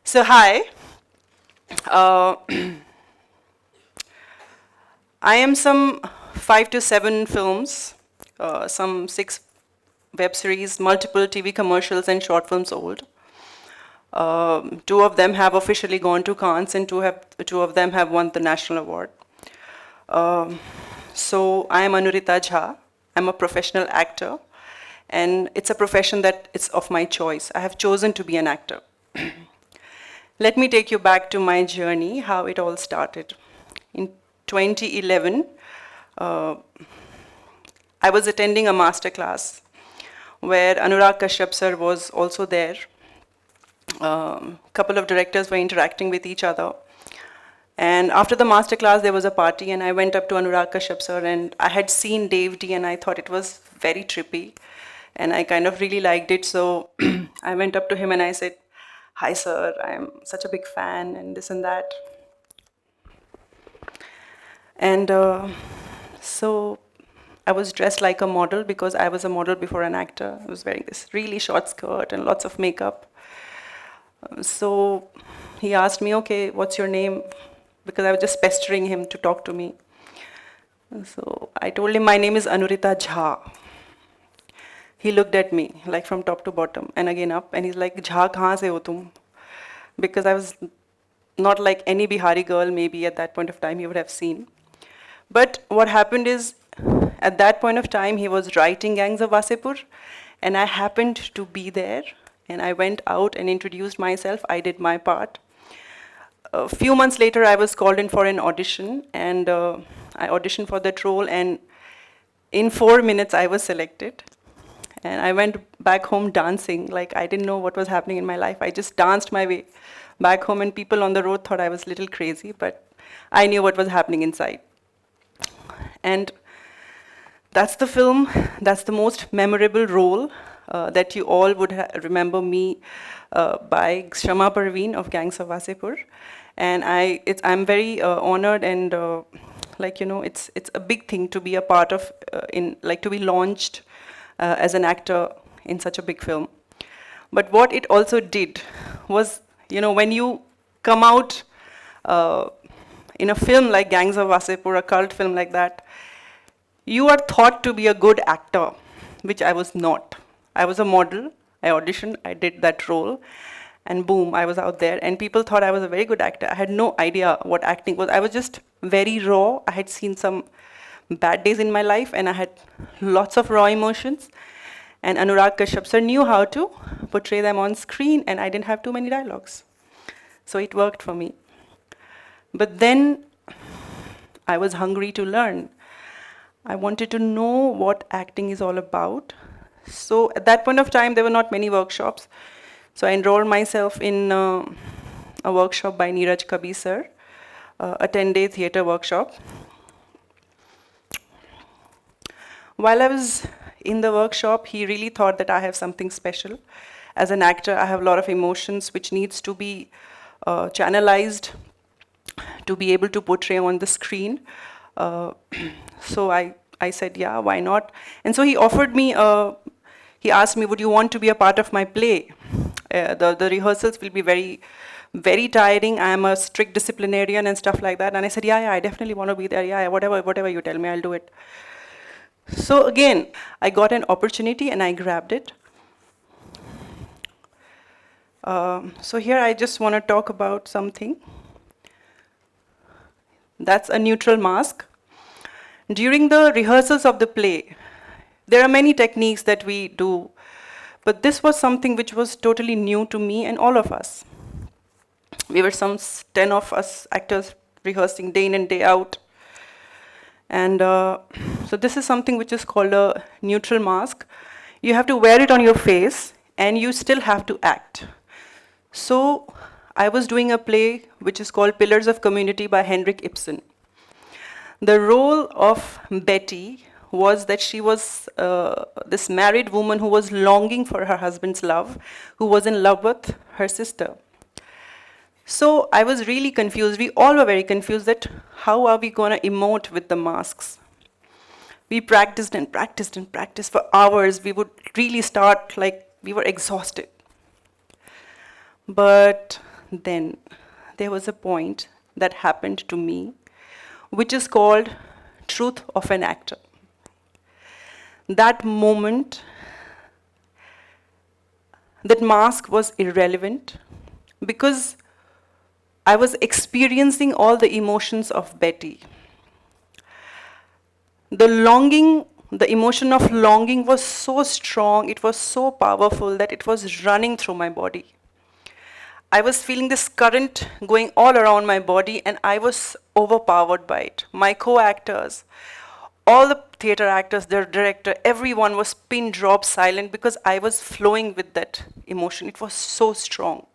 So hi, uh, I am some 5 to 7 films, some 6 web series, multiple TV commercials and short films old. 2 of them have officially gone to Cannes and two of them have won the national award. Um, so I am Anurita Jha. I'm a professional actor and it's a profession that is of my choice. I have chosen to be an actor. Let me take you back to my journey, how it all started. In 2011, uh, I was attending a master class where Anurag Kashyap sir was also there. Couple of directors were interacting with each other. And after the master class, there was a party, and I went up to Anurag Kashyap sir, and I had seen Dave D, and I thought it was very trippy, and I kind of really liked it. So I went up to him and I said, "Hi, sir, I'm such a big fan," and this and that. And so I was dressed like a model because I was a model before an actor. I was wearing this really short skirt and lots of makeup. So he asked me, "Okay, what's your name?" Because I was just pestering him to talk to me. So I told him, "My name is Anurita Jha." He looked at me, like from top to bottom, and again up, and he's like, "Jha, kahan se ho tum?" Because I was not like any Bihari girl, maybe at that point of time he would have seen. But what happened is, at that point of time, he was writing Gangs of Wasipur, and I happened to be there, and I went out and introduced myself. I did my part. A few months later, I was called in for an audition, and I auditioned for that role, and in 4 minutes, I was selected. And I went back home dancing, like I didn't know what was happening in my life. I just danced my way back home, and people on the road thought I was a little crazy, but I knew what was happening inside. And that's the film, that's the most memorable role that you all would remember me by Shama Parveen of Gangs of Wasipur. And I'm very honored and it's a big thing to be a part of, to be launched as an actor in such a big film. But what it also did was, when you come out in a film like Gangs of Wasipur, a cult film like that, you are thought to be a good actor, which I was not. I was a model, I auditioned, I did that role, and boom, I was out there, and people thought I was a very good actor. I had no idea what acting was. I was just very raw. I had seen some bad days in my life, and I had lots of raw emotions. And Anurag Kashyap sir knew how to portray them on screen, and I didn't have too many dialogues. So it worked for me. But then I was hungry to learn. I wanted to know what acting is all about. So at that point of time, there were not many workshops. So I enrolled myself in a workshop by Neeraj Kabi sir, a 10-day theater workshop. While I was in the workshop, he really thought that I have something special. As an actor, I have a lot of emotions which needs to be channelized to be able to portray on the screen. So I said, yeah, why not? And so he offered me, he asked me, would you want to be a part of my play? The rehearsals will be very, very tiring. I am a strict disciplinarian and stuff like that. And I said, yeah, I definitely want to be there. Yeah, whatever you tell me, I'll do it. So again, I got an opportunity and I grabbed it. So here I just want to talk about something. That's a neutral mask. During the rehearsals of the play, there are many techniques that we do, but this was something which was totally new to me and all of us. We were some 10 of us actors rehearsing day in and day out. And so this is something which is called a neutral mask. You have to wear it on your face and you still have to act. So I was doing a play which is called Pillars of Community by Henrik Ibsen. The role of Betty was that she was this married woman who was longing for her husband's love, who was in love with her sister. So I was really confused. We all were very confused that how are we going to emote with the masks? We practiced and practiced and practiced for hours. We would really start like we were exhausted. But then there was a point that happened to me, which is called truth of an actor. That moment, that mask was irrelevant because I was experiencing all the emotions of Betty. The longing, the emotion of longing was so strong, it was so powerful that it was running through my body. I was feeling this current going all around my body and I was overpowered by it. My co-actors, all the theater actors, the director, everyone was pin drop silent because I was flowing with that emotion. It was so strong.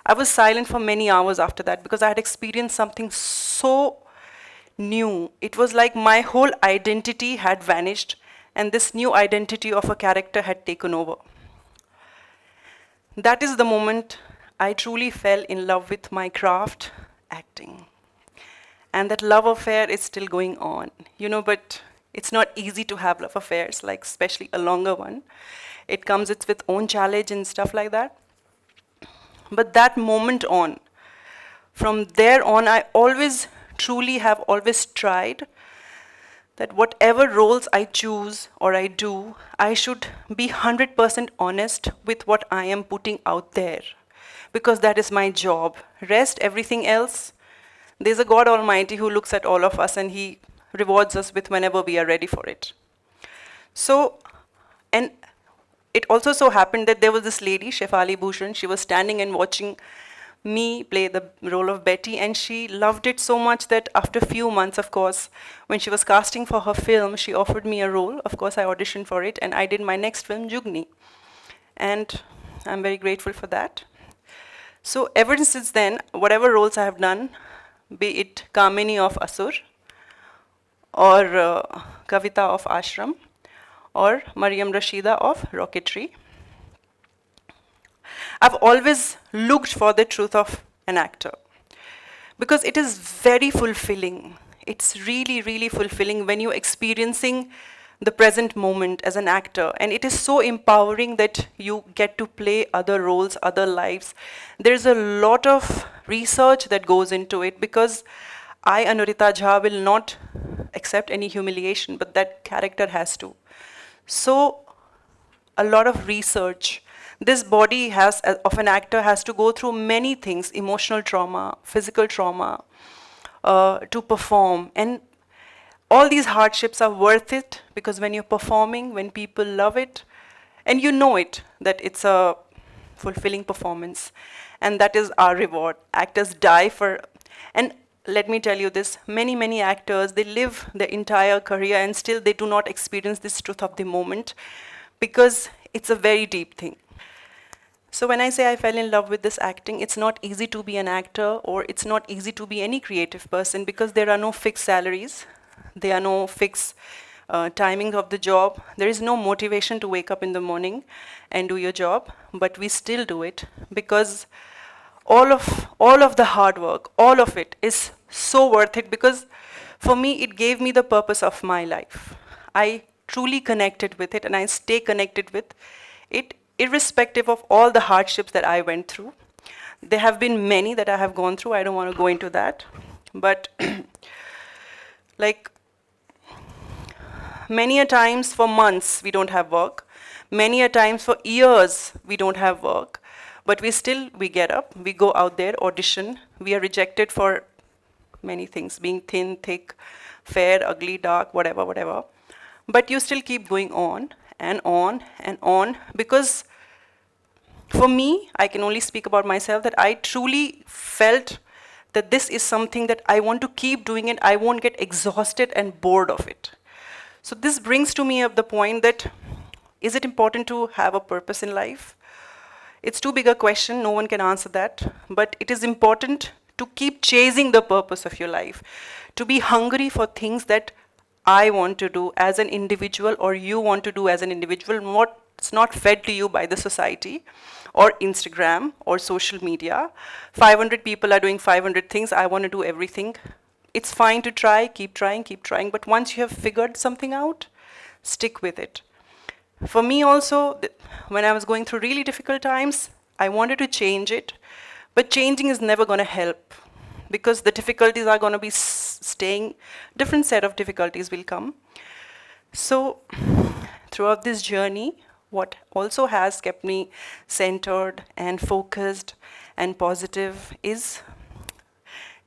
I was silent for many hours after that because I had experienced something so new. It was like my whole identity had vanished and this new identity of a character had taken over. That is the moment I truly fell in love with my craft, acting. And that love affair is still going on, but it's not easy to have love affairs, like especially a longer one. It comes with its own challenge and stuff like that. But that moment on, from there on, I always truly have always tried that whatever roles I choose or I do, I should be 100% honest with what I am putting out there, because that is my job. Rest, everything else, there's a God Almighty who looks at all of us and He rewards us with whenever we are ready for it. So, and it also so happened that there was this lady, Shefali Bhushan, she was standing and watching me play the role of Betty, and she loved it so much that after a few months, of course, when she was casting for her film, she offered me a role. Of course, I auditioned for it, and I did my next film, Jugni. And I'm very grateful for that. So ever since then, whatever roles I have done, be it Kamini of Asur, or Kavita of Ashram, or Mariam Rashida of Rocketry, I've always looked for the truth of an actor because it is very fulfilling. It's really, really fulfilling when you're experiencing the present moment as an actor, and it is so empowering that you get to play other roles, other lives. There's a lot of research that goes into it because I, Anurita Jha, will not accept any humiliation, but that character has to. So a lot of research. This body of an actor has to go through many things, emotional trauma, physical trauma, to perform. And all these hardships are worth it because when you're performing, when people love it, and you know it, that it's a fulfilling performance. And that is our reward. Actors die for, and let me tell you this, many actors, they live their entire career and still they do not experience this truth of the moment because it's a very deep thing. So when I say I fell in love with this acting, it's not easy to be an actor or it's not easy to be any creative person because there are no fixed salaries. There are no fixed timing of the job. There is no motivation to wake up in the morning and do your job, but we still do it because all of the hard work, all of it is so worth it because for me, it gave me the purpose of my life. I truly connected with it and I stay connected with it irrespective of all the hardships that I went through. There have been many that I have gone through. I don't want to go into that. But like many a times for months we don't have work. Many a times for years we don't have work. But we get up, we go out there, audition. We are rejected for many things, being thin, thick, fair, ugly, dark, whatever. But you still keep going on and on and on because for me, I can only speak about myself, that I truly felt that this is something that I want to keep doing and I won't get exhausted and bored of it. So this brings to me up the point that, is it important to have a purpose in life? It's too big a question, no one can answer that, but it is important to keep chasing the purpose of your life, to be hungry for things that I want to do as an individual or you want to do as an individual, what's not fed to you by the society or Instagram or social media. 500 people are doing 500 things, I want to do everything. It's fine to try, keep trying, but once you have figured something out, stick with it. For me also, when I was going through really difficult times, I wanted to change it, but changing is never going to help because the difficulties are going to be staying, different set of difficulties will come. So throughout this journey, what also has kept me centered and focused and positive is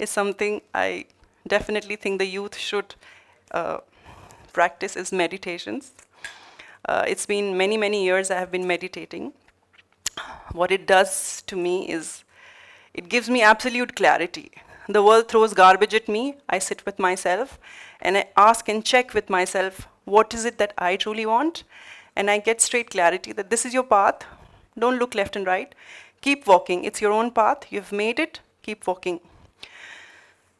something I definitely think the youth should practice is meditations. It's been many, many years I have been meditating. What it does to me is it gives me absolute clarity. The world throws garbage at me. I sit with myself and I ask and check with myself, what is it that I truly want? And I get straight clarity that this is your path. Don't look left and right. Keep walking. It's your own path. You've made it. Keep walking.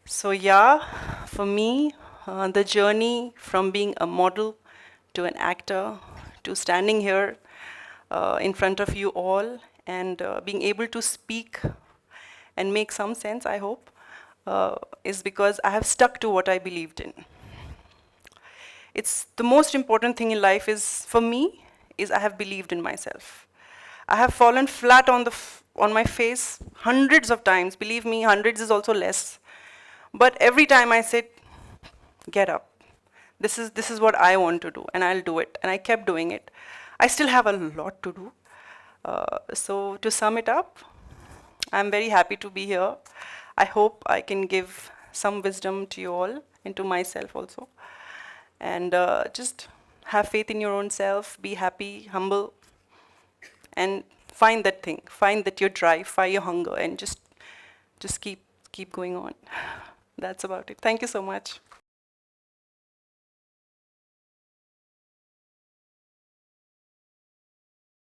So yeah, for me, the journey from being a model to an actor to standing here in front of you all and being able to speak and make some sense, I hope, is because I have stuck to what I believed in. It's the most important thing in life is, for me, is I have believed in myself. I have fallen flat on my face hundreds of times. Believe me, hundreds is also less. But every time I said, get up. This is what I want to do, and I'll do it. And I kept doing it. I still have a lot to do. So to sum it up, I'm very happy to be here. I hope I can give some wisdom to you all and to myself also. And just have faith in your own self, be happy, humble, and find that thing. Find that your drive, find your hunger, and just keep going on. That's about it. Thank you so much.